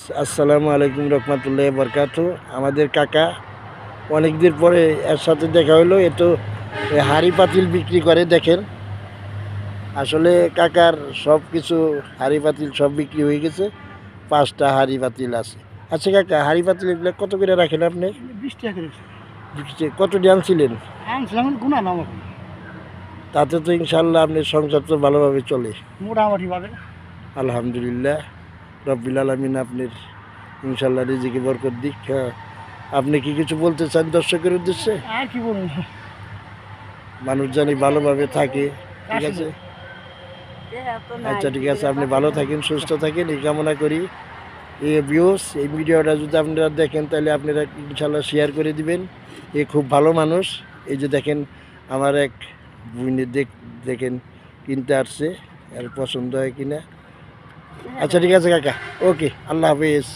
আসসালামু আলাইকুম রহমতুল্লাহ বরকাত। আমাদের কাকা অনেকদিন পরে এর সাথে দেখা হলো। এ তো হাঁড়ি পাতিল বিক্রি করে, দেখেন। আসলে কাকার সব কিছু হাঁড়ি পাতিল সব বিক্রি হয়ে গেছে। 5টা হাঁড়ি পাতিল আছে। আচ্ছা কাকা, হাঁড়ি পাতিল এগুলো কত করে রাখেন আপনি? 20 টাকা করে। কতটি আনছিলেন? আনছিলাম গুনা নাম এখন তাতে তো ইনশাল্লাহ আপনার সংসার তো ভালোভাবে চলে। মোটামুটি ভাবে। আলহামদুলিল্লাহ, রব্বিল আলামিন আপনার ইনশাল্লাহ রিজিকে বরকত দিক। হ্যাঁ, আপনি কি কিছু বলতে চান দর্শকের উদ্দেশ্যে? আর কি বলুন, মানুষ জানি ভালোভাবে থাকে, ঠিক আছে। আচ্ছা ঠিক আছে, আপনি ভালো থাকেন, সুস্থ থাকেন, এই কামনা করি। এই ভিউস, এই ভিডিওটা যদি আপনারা দেখেন তাহলে আপনারা ইনশাল্লাহ শেয়ার করে দিবেন। এ খুব ভালো মানুষ। এই যে দেখেন, আমার এক বুনে দেখেন কিনতে আসছে, এর পছন্দ হয় কিনা। আচ্ছা ঠিক আছে কাকা, ওকে, আল্লাহ হাফেজ।